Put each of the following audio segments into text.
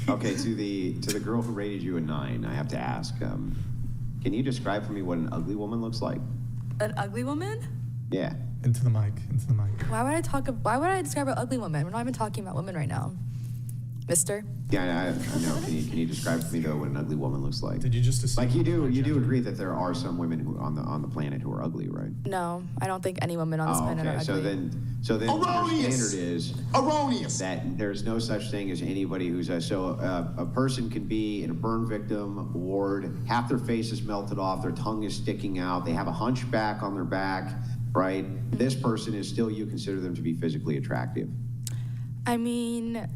Okay, to the girl who rated you a 9, I have to ask, can you describe for me what an ugly woman looks like? An ugly woman? Yeah. Into the mic. Why would I describe an ugly woman? We're not even talking about women right now. Mister? Yeah, I know. Can you describe for me though what an ugly woman looks like? Did you just assume? Like you do agree that there are some women who on the planet who are ugly, right? No, I don't think any woman on this planet are ugly. So then your standard is erroneous. That there's no such thing as anybody who's a person can be in a burn victim ward, half their face is melted off, their tongue is sticking out, they have a hunchback on their back, right? Mm-hmm. This person is still, you consider them to be physically attractive. I mean,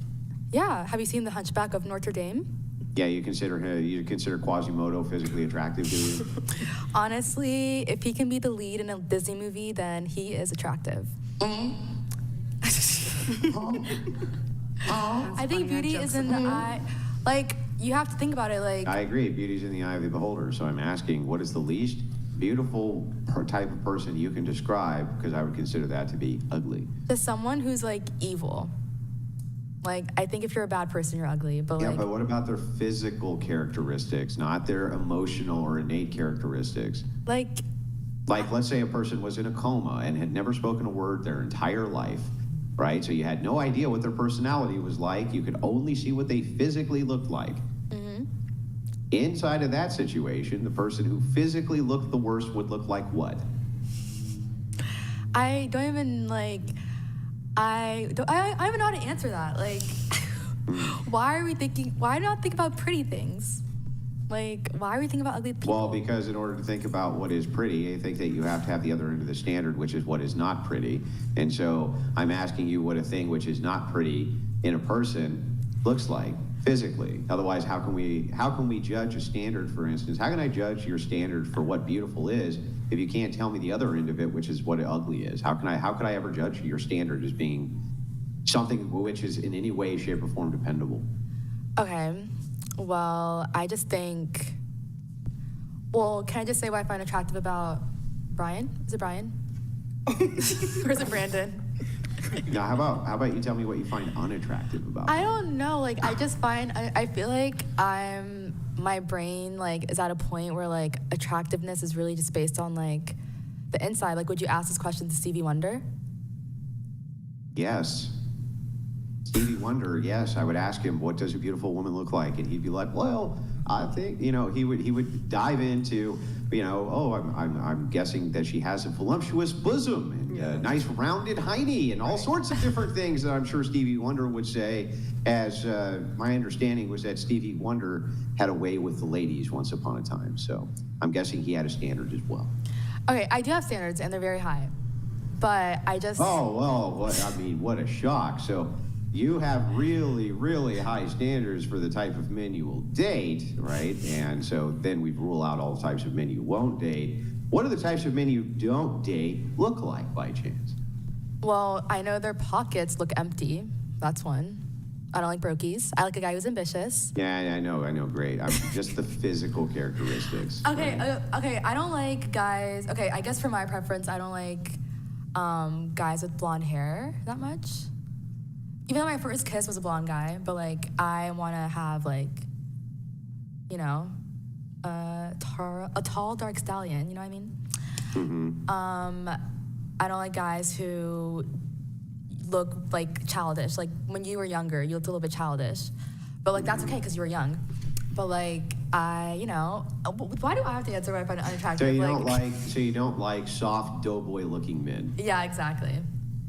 yeah. Have you seen The Hunchback of Notre Dame? Yeah, you consider Quasimodo physically attractive, do you? Honestly, if he can be the lead in a Disney movie, then he is attractive. I think beauty is in the eye. Like, you have to think about it. Like, I agree. Beauty's in the eye of the beholder. So I'm asking, what is the least beautiful type of person you can describe? Because I would consider that to be ugly. To someone who's like evil. Like, I think if you're a bad person, you're ugly. But yeah, but what about their physical characteristics, not their emotional or innate characteristics? Like, let's say a person was in a coma and had never spoken a word their entire life, right? So you had no idea what their personality was like. You could only see what they physically looked like. Mm-hmm. Inside of that situation, the person who physically looked the worst would look like what? I don't even I don't even know how to answer that. Like, why not think about pretty things? Like, why are we thinking about ugly people? Well, because in order to think about what is pretty, I think that you have to have the other end of the standard, which is what is not pretty. And so I'm asking you what a thing which is not pretty in a person looks like physically. Otherwise, how can we judge a standard, for instance? How can I judge your standard for what beautiful is if you can't tell me the other end of it, which is what ugly is? How could I ever judge your standard as being something which is in any way, shape, or form dependable? Okay. Well, I just think... Well, can I just say what I find attractive about Brian? Is it Brian? Or is it Brandon? Now, how about you tell me what you find unattractive about I don't know. Like, I just find... I feel like my brain, like, is at a point where, like, attractiveness is really just based on, like, the inside. Like, would you ask this question to Stevie Wonder? Yes. Stevie Wonder, yes, I would ask him, what does a beautiful woman look like? And he'd be like, well, I think, he would dive into, I'm guessing that she has a voluptuous bosom and a nice rounded hiney and all sorts of different things that I'm sure Stevie Wonder would say, as my understanding was that Stevie Wonder had a way with the ladies once upon a time. So I'm guessing he had a standard as well. Okay, I do have standards and they're very high, but I just... Oh, well, what a shock. So you have really, really high standards for the type of men you will date, right? And so then we rule out all the types of men you won't date. What do the types of men you don't date look like, by chance? Well, I know their pockets look empty. That's one. I don't like brokies. I like a guy who's ambitious. Yeah, I know, great. I'm just the physical characteristics. Okay, right? Okay, I don't like guys... Okay, I guess for my preference, I don't like guys with blonde hair that much. Even though my first kiss was a blonde guy, but, like, I want to have, like, a tall, dark stallion, you know what I mean? Mm-hmm. I don't like guys who look, like, childish. Like, when you were younger, you looked a little bit childish. But, like, that's okay because you were young. But, like, why do I have to answer what I find unattractive? So you don't like soft, doughboy-looking men? Yeah, exactly.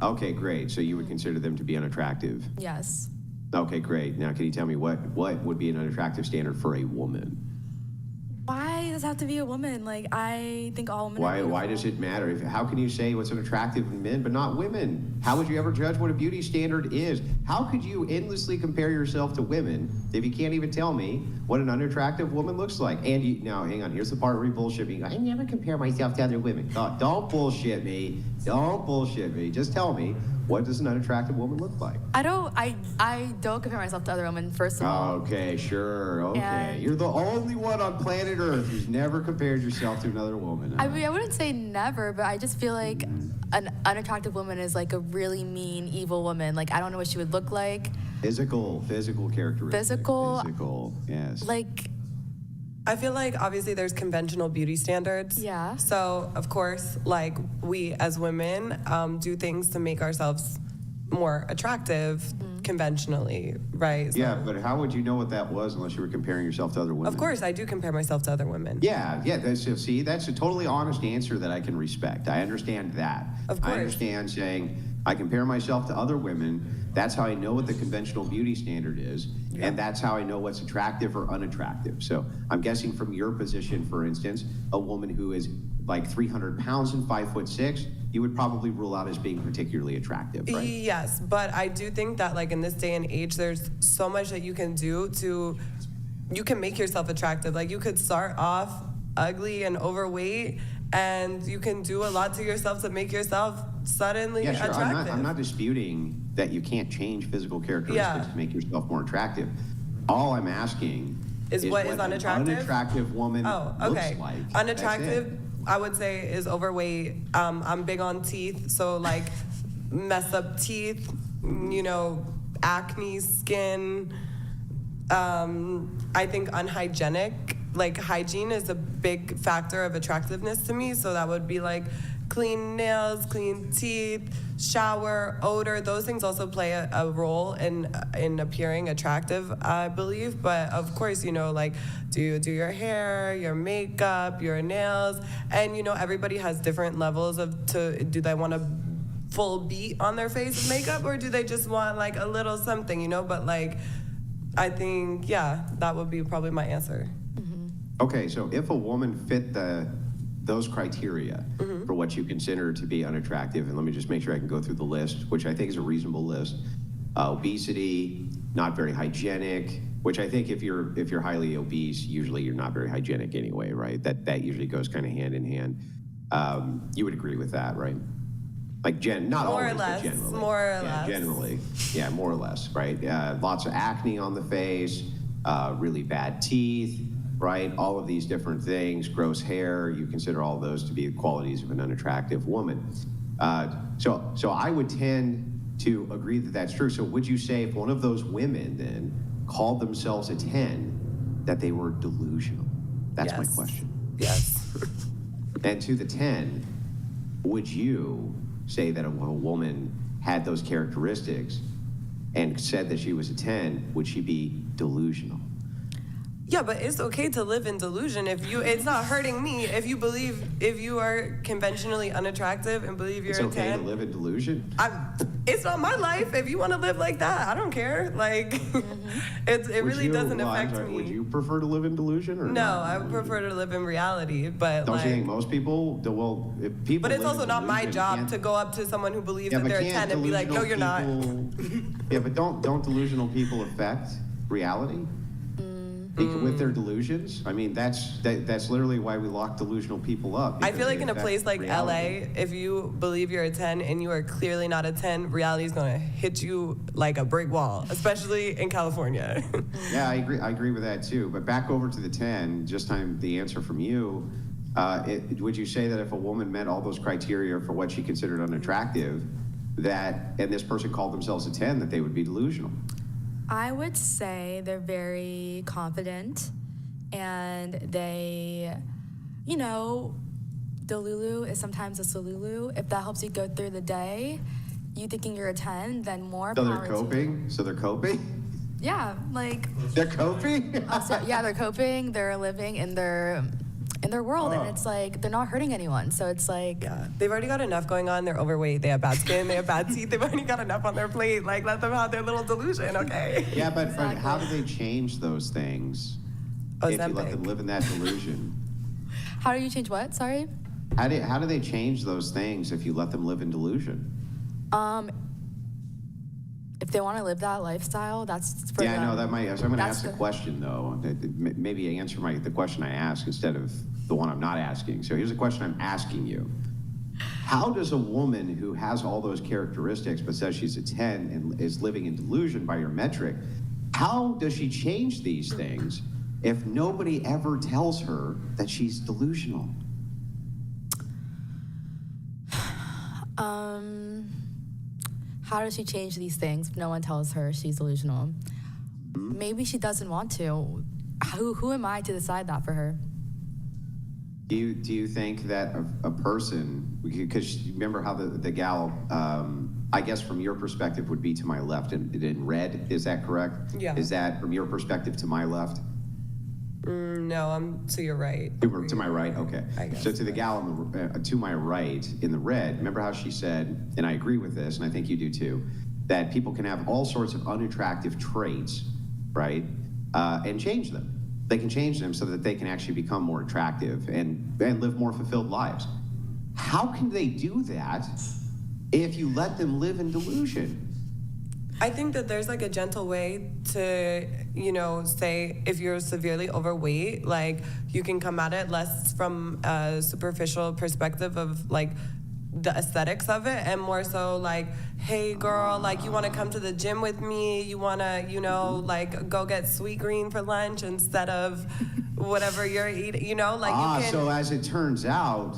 Okay, great. So you would consider them to be unattractive? Yes. Okay, great. Now, can you tell me what would be an unattractive standard for a woman? Why does it have to be a woman? Like, I think all women are beautiful. Why does it matter? How can you say what's unattractive in men but not women? How would you ever judge what a beauty standard is? How could you endlessly compare yourself to women if you can't even tell me what an unattractive woman looks like? And now, hang on. Here's the part where you bullshit me. I never compare myself to other women. Don't bullshit me. Don't bullshit me. Just tell me, what does an unattractive woman look like? I don't compare myself to other women, first of all. Okay, sure. Okay. And you're the only one on planet Earth who's never compared yourself to another woman. I mean, I wouldn't say never, but I just feel like an unattractive woman is like a really mean, evil woman. Like, I don't know what she would look like. Physical characteristics. Physical, yes. like, I feel like obviously there's conventional beauty standards. Yeah. So of course, like we as women do things to make ourselves more attractive conventionally, right? So, Yeah, but how would you know what that was unless you were comparing yourself to other women? of course, I do compare myself to other women. Yeah, that's a totally honest answer that I can respect. I understand that. Of course. I understand saying I compare myself to other women. That's how I know what the conventional beauty standard is, and that's how I know what's attractive or unattractive. So I'm guessing from your position, for instance, a woman who is like 300 pounds and 5'6", you would probably rule out as being particularly attractive, right? Yes, but I do think that like in this day and age, there's so much that you can do you can make yourself attractive. Like you could start off ugly and overweight, and you can do a lot to yourself to make yourself suddenly Yeah, sure. attractive. I'm not disputing that you can't change physical characteristics to make yourself more attractive. All I'm asking is what is unattractive? An unattractive woman okay. looks like. Unattractive, I would say, is overweight. I'm big on teeth, so like messed up teeth, acne, skin. I think unhygienic, like hygiene is a big factor of attractiveness to me. So that would be like clean nails, clean teeth, shower, odor. Those things also play a role in appearing attractive, I believe. But of course, like do you do your hair, your makeup, your nails, and everybody has different levels do they want a full beat on their face of makeup, or do they just want like a little something, But like, I think, that would be probably my answer. Okay, so if a woman fit those criteria for what you consider to be unattractive, and let me just make sure I can go through the list, which I think is a reasonable list. Obesity, not very hygienic, which I think if you're highly obese, usually you're not very hygienic anyway, right? That usually goes kind of hand in hand. You would agree with that, right? Like not more always, or less, but generally. more or yeah, less. Generally, yeah, more or less, right? Lots of acne on the face, really bad teeth, right? All of these different things, gross hair, you consider all those to be qualities of an unattractive woman. So I would tend to agree that that's true. So would you say if one of those women then called themselves a 10, that they were delusional? That's my Yes. question. Yes. And to the 10, would you say that a woman had those characteristics and said that she was a 10, would she be delusional? Yeah, but it's okay to live in delusion it's not hurting me if you are conventionally unattractive and believe you're It's okay a 10. to live in delusion? It's not my life. If you want to live like that, I don't care. Like, it really doesn't affect me. Would you prefer to live in delusion or No, not? I would prefer to live in reality, but Don't like, you think most people, if people but it's live also in not my delusion, job can't- to go up to someone who believes Yeah, that but they're a can't 10 and be like, no, you're not. Yeah, but don't delusional people affect reality? With their delusions? I mean, that's literally why we lock delusional people up. I because feel like they in a affect place like reality. LA, if you believe you're a 10 and you are clearly not a 10, reality is going to hit you like a brick wall, especially in California. Yeah, I agree with that too. But back over to the 10, just time the answer from you. Would you say that if a woman met all those criteria for what she considered unattractive, and this person called themselves a 10, that they would be delusional? I would say they're very confident, and they, Delulu is sometimes a Solulu. If that helps you go through the day, you thinking you're a 10, then more So power they're to you. coping? So they're coping? Yeah, like, They're coping? they're coping, they're living in their world, and it's like, they're not hurting anyone, so it's like... Yeah, they've already got enough going on. They're overweight. They have bad skin. They have bad teeth. They've already got enough on their plate. Like, let them have their little delusion, okay? Yeah, but how do they change those things if you let them live in that delusion? How do you change what? Sorry? How do they change those things if you let them live in delusion? If they want to live that lifestyle, that's for Yeah, them. I know that might. So I'm going to That's ask the the- question though. Maybe answer the question I ask instead of the one I'm not asking. So here's the question I'm asking you: how does a woman who has all those characteristics but says she's a 10 and is living in delusion by your metric, how does she change these things if nobody ever tells her that she's delusional? how does she change these things if no one tells her she's delusional? Maybe she doesn't want to. Who am I to decide that for her? Do you think that a person, because remember how the gal, I guess from your perspective would be to my left in red, is that correct? Yeah. Is that from your perspective to my left? No, I'm to your right. To my right, okay. I guess, So to the gal to my right in the red, remember how she said, and I agree with this, and I think you do too, that people can have all sorts of unattractive traits, right, and change them. They can change them so that they can actually become more attractive and live more fulfilled lives. How can they do that if you let them live in delusion? I think that there's like a gentle way to, say if you're severely overweight, like you can come at it less from a superficial perspective of like the aesthetics of it, and more so like, hey girl, like you want to come to the gym with me, you want to, like go get sweet green for lunch instead of whatever you're eating, you can. So as it turns out,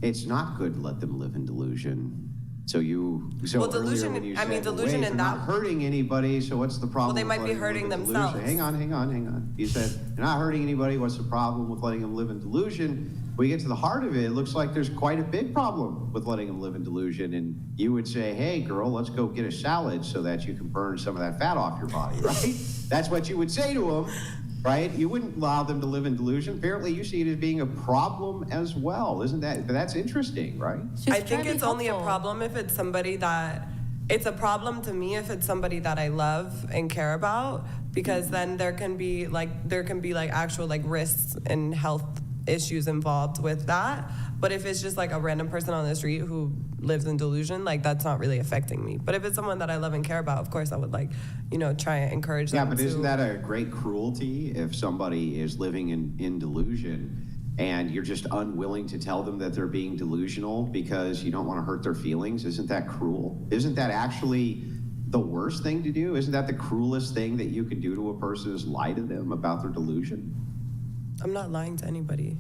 it's not good to let them live in delusion. So Well, delusion, earlier when you I mean, said, delusion they're in not that. hurting anybody, so what's the problem? Well, they with might be letting them hurting live in delusion? themselves. Hang on. You said they're not hurting anybody. What's the problem with letting them live in delusion? When you get to the heart of it looks like there's quite a big problem with letting them live in delusion. And you would say, hey, girl, let's go get a salad so that you can burn some of that fat off your body, right? That's what you would say to them, right? You wouldn't allow them to live in delusion. Apparently, you see it as being a problem as well. Isn't that? But that's interesting, right? I think it's only a problem if it's somebody that. It's a problem to me if it's somebody that I love and care about, because then there can be like actual like risks and health issues involved with that. But if it's just like a random person on the street who lives in delusion, like that's not really affecting me. But if it's someone that I love and care about, of course I would try and encourage them. Yeah, but isn't that a great cruelty if somebody is living in delusion and you're just unwilling to tell them that they're being delusional because you don't want to hurt their feelings? Isn't that cruel? Isn't that actually the worst thing to do? Isn't that the cruelest thing that you can do to a person, is lie to them about their delusion? I'm not lying to anybody.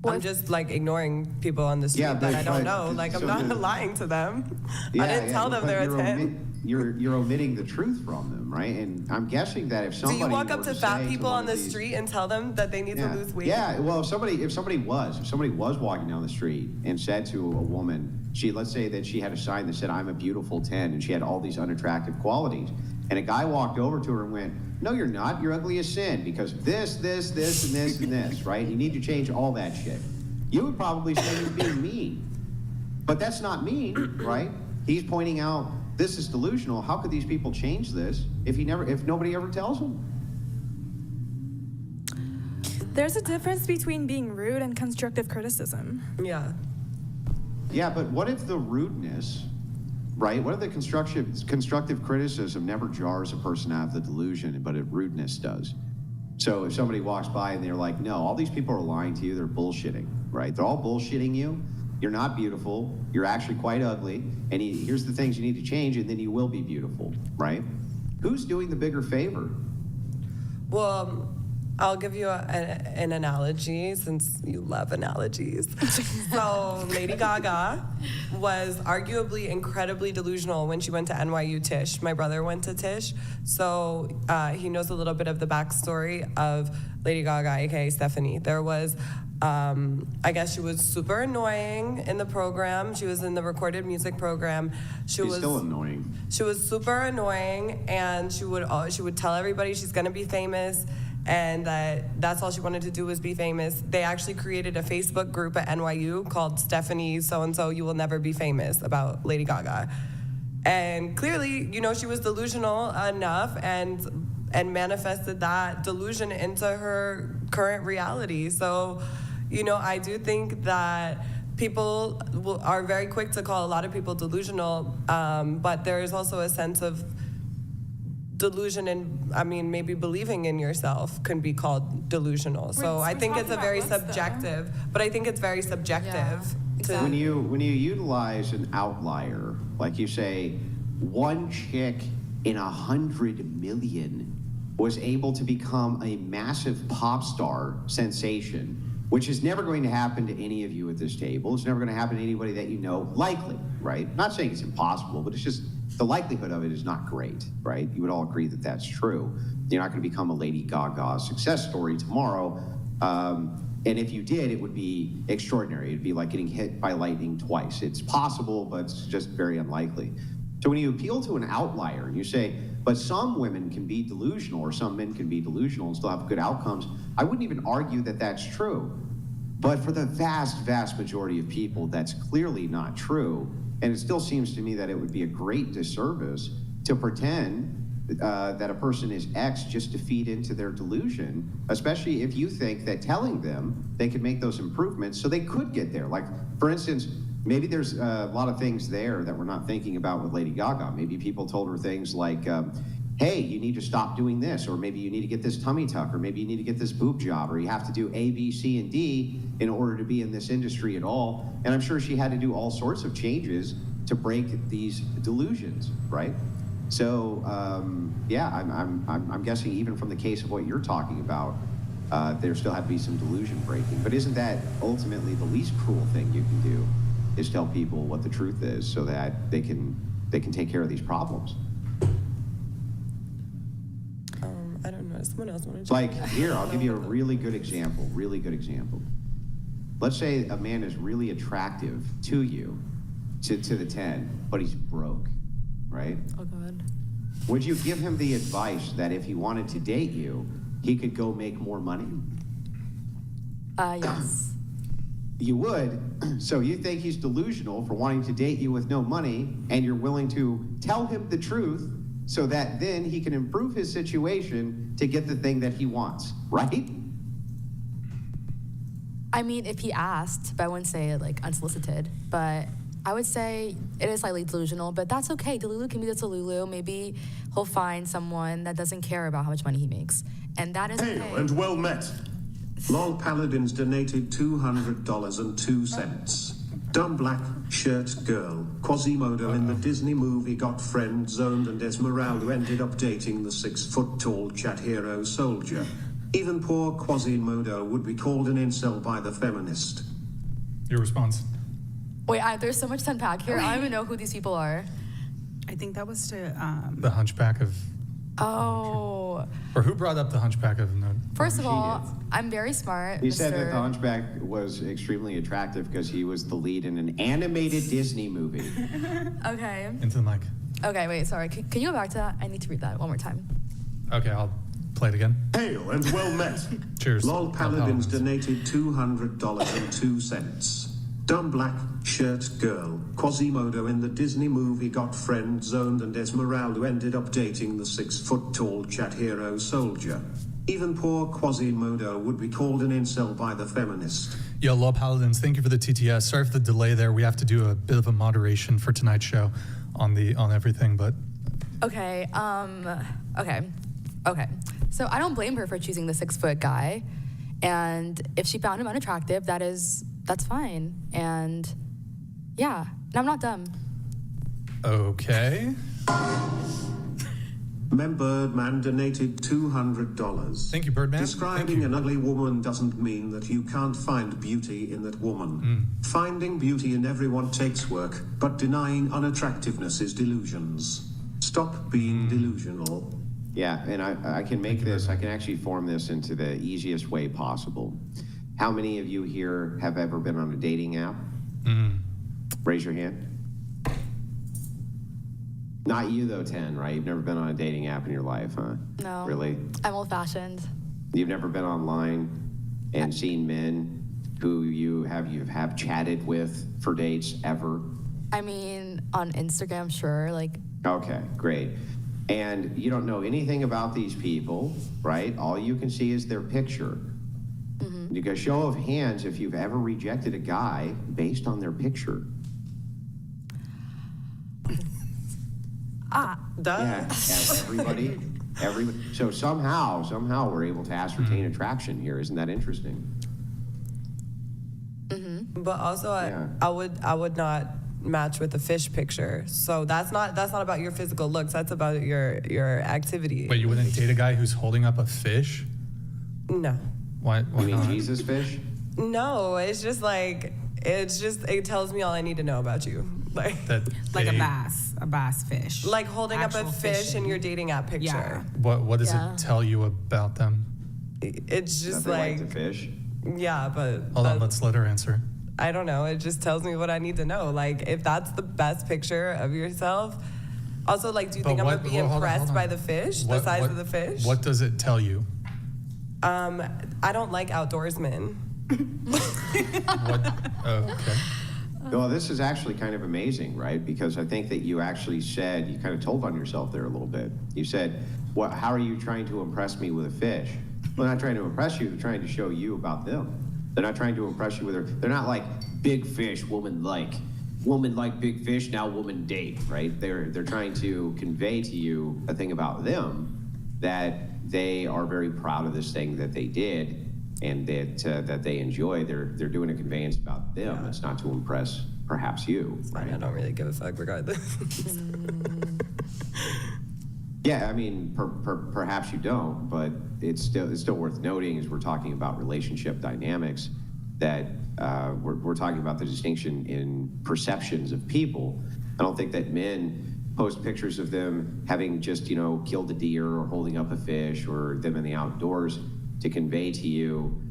I'm just like ignoring people on the street that I don't know. Like I'm not lying to them. I didn't tell them they're a 10. You're omitting the truth from them, right? And I'm guessing that if somebody do you walk up were to say fat people one on the of these- street and tell them that they need to lose weight? Yeah, well, if somebody was walking down the street and said to a woman, let's say that she had a sign that said, I'm a beautiful 10, and she had all these unattractive qualities, and a guy walked over to her and went, no, you're not, you're ugly as sin, because this, and this, and this, right? You need to change all that shit. You would probably say he's being mean. But that's not mean, right? He's pointing out, this is delusional. How could these people change this if nobody ever tells them? There's a difference between being rude and constructive criticism. Yeah. Yeah, but what if the rudeness, right? What if the constructive criticism never jars a person out of the delusion, but rudeness does? So if somebody walks by and they're like, no, all these people are lying to you, they're bullshitting, right? They're all bullshitting you. You're not beautiful. You're actually quite ugly. And here's the things you need to change, and then you will be beautiful, right? Who's doing the bigger favor? Well, I'll give you an analogy, since you love analogies. So Lady Gaga was arguably incredibly delusional when she went to NYU Tisch. My brother went to Tisch, so he knows a little bit of the backstory of Lady Gaga, aka Stephanie. There was, I guess she was super annoying in the program. She was in the recorded music program. She's still annoying. She was super annoying, and she would tell everybody she's gonna be famous, and that's all she wanted to do was be famous. They actually created a Facebook group at NYU called Stephanie So-and-so You Will Never Be Famous, about Lady Gaga. And clearly, she was delusional enough and manifested that delusion into her current reality. So, I do think that people are very quick to call a lot of people delusional, but there is also a sense of delusion, and maybe believing in yourself can be called delusional. So I think it's a very subjective, but I think it's very subjective. Yeah, exactly. When you utilize an outlier, like you say, one chick in 100 million was able to become a massive pop star sensation, which is never going to happen to any of you at this table. It's never going to happen to anybody that you know, likely, right? Not saying it's impossible, but it's just the likelihood of it is not great, right? You would all agree that that's true. You're not going to become a Lady Gaga success story tomorrow. And if you did, it would be extraordinary. It'd be like getting hit by lightning twice. It's possible, but it's just very unlikely. So when you appeal to an outlier and you say, but some women can be delusional or some men can be delusional and still have good outcomes, I wouldn't even argue that that's true. But for the vast, vast majority of people, that's clearly not true. And it still seems to me that it would be a great disservice to pretend that a person is X just to feed into their delusion, especially if you think that telling them they could make those improvements so they could get there. Like, for instance, maybe there's a lot of things there that we're not thinking about with Lady Gaga. Maybe people told her things like, hey, you need to stop doing this, or maybe you need to get this tummy tuck, or maybe you need to get this boob job, or you have to do A, B, C, and D in order to be in this industry at all. And I'm sure she had to do all sorts of changes to break these delusions, right? So, yeah, I'm guessing even from the case of what you're talking about, there still had to be some delusion breaking. But isn't that ultimately the least cruel thing you can do, is tell people what the truth is so that they can take care of these problems? I don't know. Someone else wanted to. Like, here, I'll give you a really good example, Let's say a man is really attractive to you, to the 10, but he's broke, right? Oh, God. Would you give him the advice that if he wanted to date you, he could go make more money? Yes. You would. So you think he's delusional for wanting to date you with no money, and you're willing to tell him the truth so that then he can improve his situation to get the thing that he wants, right? I mean, if he asked, but I wouldn't say it like unsolicited, but I would say it is slightly delusional, but that's okay. Delulu can be the Delulu. Maybe he'll find someone that doesn't care about how much money he makes. And that is okay. Hail and well met. Lol Paladins donated $200.02. Dumb black shirt girl. Quasimodo in the Disney movie got friend zoned, and Esmeralda ended up dating the 6-foot-tall chat hero soldier. Even poor Quasimodo would be called an incel by the feminist. Your response? Wait, there's so much to unpack here. I don't even know who these people are. I think that was to The Hunchback of... Oh. Or who brought up the Hunchback of Notre? First of She all, did. I'm very smart. He said that Mr. the Hunchback was extremely attractive because he was the lead in an animated Disney movie. Okay. Into the mic. Okay, wait, sorry. Can you go back to that? I need to read that one more time. Okay, I'll play it again. Hail and well met. Cheers. Lol Paladins donated $200.02. Dumb black shirt girl. Quasimodo in the Disney movie got friend zoned, and Esmeralda ended up dating the 6-foot-tall chat hero soldier. Even poor Quasimodo would be called an incel by the feminist. Yo, Law Paladins, thank you for the TTS. Sorry for the delay there. We have to do a bit of a moderation for tonight's show on everything, but... Okay, okay. So I don't blame her for choosing the 6-foot guy. And if she found him unattractive, that's fine. And yeah, and I'm not dumb. Okay. Birdman donated $200. Thank you, Birdman. Describing Thank you. an ugly woman doesn't mean that you can't find beauty in that woman. Finding beauty in everyone takes work, but denying unattractiveness is delusions. Stop being delusional. Yeah, and I can make this, I can actually form this into the easiest way possible. How many of you here have ever been on a dating app? Raise your hand. Not you though, 10, right? You've never been on a dating app in your life, huh? No. Really? I'm old-fashioned. You've never been online and seen men who you have chatted with for dates ever? I mean, on Instagram, sure. Like, Okay, great. And you don't know anything about these people, right? All you can see is their picture. You go show of hands if you've ever rejected a guy based on their picture. Duh. Yeah, everybody. So somehow we're able to ascertain attraction here. Isn't that interesting? But also, Yeah. I would not match with a fish picture. So that's not about your physical looks. That's about your activity. But you wouldn't date a guy who's holding up a fish? No. Why You mean not? Jesus fish? No, it's just like it tells me all I need to know about you. Like Like they- a bass fish. like holding up a Actual fish in fishing. your dating app picture. Yeah. What does Yeah. it tell you about them? It's just That they like like, to fish. yeah, but Hold on, let's let her answer. I don't know. It just tells me what I need to know. Like, if that's the best picture of yourself. Also, like, do you think I'm gonna be hold on, impressed hold on. by the fish, the size of the fish? What does it tell you? I don't like outdoorsmen. What? Oh, okay. Well, this is actually kind of amazing, right? Because I think that you actually said, you kind of told on yourself there a little bit. You said, how are you trying to impress me with a fish? Well, they're not trying to impress you, they're trying to show you about them. They're not trying to impress you with her. They're not like, big fish, woman like big fish, now woman date, right? They're trying to convey to you a thing about them, that they are very proud of this thing that they did, and that they enjoy. They're doing a conveyance about them. Yeah. It's not to impress perhaps you, right? I don't really give a fuck regardless. Yeah, I mean, perhaps you don't, but it's still worth noting as we're talking about relationship dynamics that we're talking about the distinction in perceptions of people. I don't think that men post pictures of them having just, killed a deer or holding up a fish or them in the outdoors to convey to you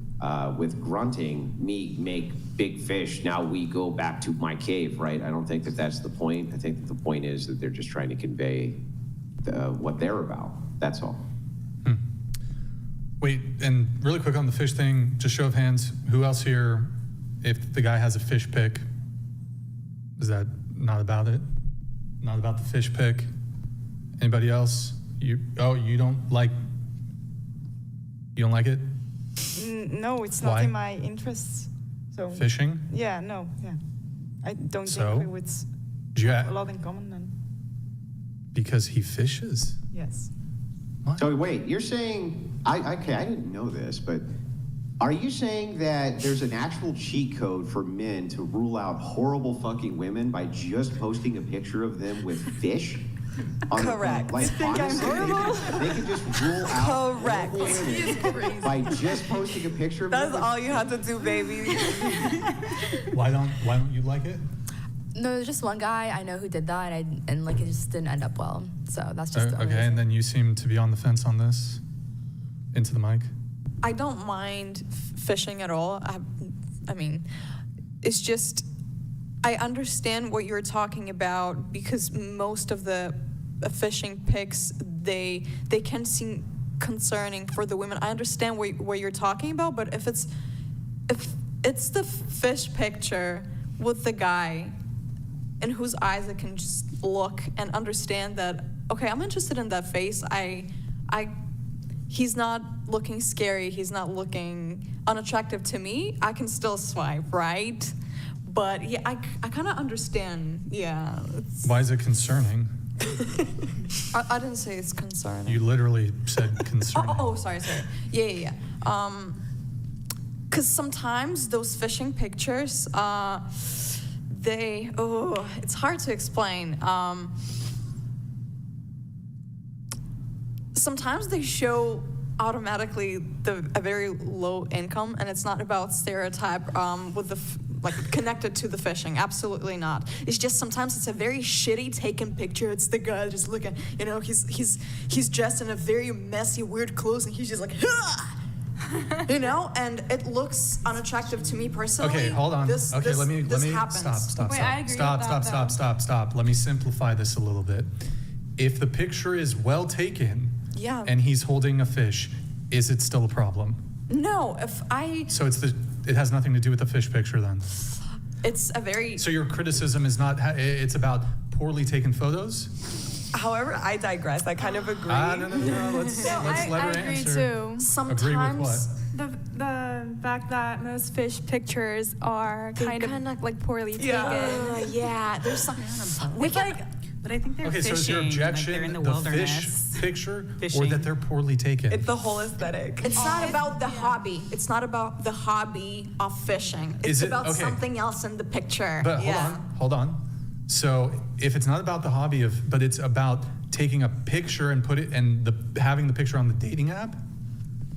with grunting, me make big fish, now we go back to my cave, right? I don't think that that's the point. I think that the point is that they're just trying to convey what they're about. That's all. Wait, and really quick on the fish thing, just show of hands, who else here, if the guy has a fish pic, is that not about it? Not about the fish pic? Anybody else? You don't like it? No, it's Why? not in my interests. So Fishing? yeah, no, yeah. I don't So? think we would Do you have a lot in common then. because he fishes? Yes. What? So wait, you're saying, I didn't know this, but are you saying that there's an actual cheat code for men to rule out horrible fucking women by just posting a picture of them with fish? Correct. Like, You think I'm honestly, horrible? they can just rule out Correct. horrible women by just posting a picture of them. That's with all you have to do, baby. Why don't you like it? No, there's just one guy I know who did that, and like it just didn't end up well. So that's just the only Okay, reason. and then you seem to be on the fence on this. Into the mic. I don't mind fishing at all. I mean, it's just, I understand what you're talking about because most of the fishing pics, they can seem concerning for the women. I understand what you're talking about, but if it's the fish picture with the guy in whose eyes I can just look and understand that, okay, I'm interested in that face. He's not looking scary. He's not looking unattractive to me. I can still swipe, right? But yeah, I kind of understand. Yeah. Why is it concerning? I didn't say it's concerning. You literally said concerning. Oh, sorry. Yeah. Because sometimes those fishing pictures, it's hard to explain. Sometimes they show automatically a very low income, and it's not about stereotype with connected to the fishing. Absolutely not. It's just sometimes it's a very shitty taken picture. It's the guy just looking, he's dressed in a very messy, weird clothes, and he's just like, and it looks unattractive to me personally. Okay, hold on. This happens. Stop. Wait, I agree with that, Stop. Let me simplify this a little bit. If the picture is well taken, Yeah. and he's holding a fish, is it still a problem? No, So it has nothing to do with the fish picture then. it's a very. So your criticism is not, it's about poorly taken photos? However, I digress. I kind of agree. No. Let's let her I agree answer. too. Sometimes Agree with what? The fact that most fish pictures are They kind kinda- of like poorly taken. Yeah, there's some. But I think they're Okay, so fishing. is your like objection they're in the the wilderness. fish picture or Fishing. that they're poorly taken? It's the whole aesthetic. It's not about the hobby. It's not about the hobby of fishing. It's Is it- about okay. something else in the picture. But hold on. So if it's not about the hobby but it's about taking a picture and having the picture on the dating app,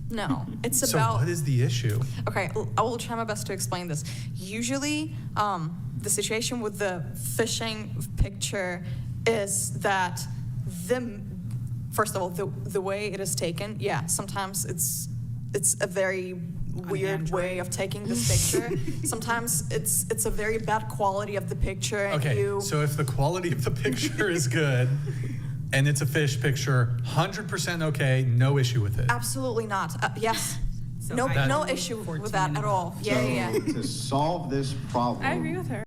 No, it's So about. what is the issue? Okay, I will try my best to explain this. Usually, the situation with the fishing picture is that first of all, the way it is taken, yeah, sometimes it's a very weird way of taking this picture. Sometimes it's a very bad quality of the picture. And Okay, so if the quality of the picture is good and it's a fish picture, 100% okay, no issue with it. Absolutely not. Yes. So No, I- no issue with that at all. Yeah, yeah, yeah. To solve this problem. I agree with her.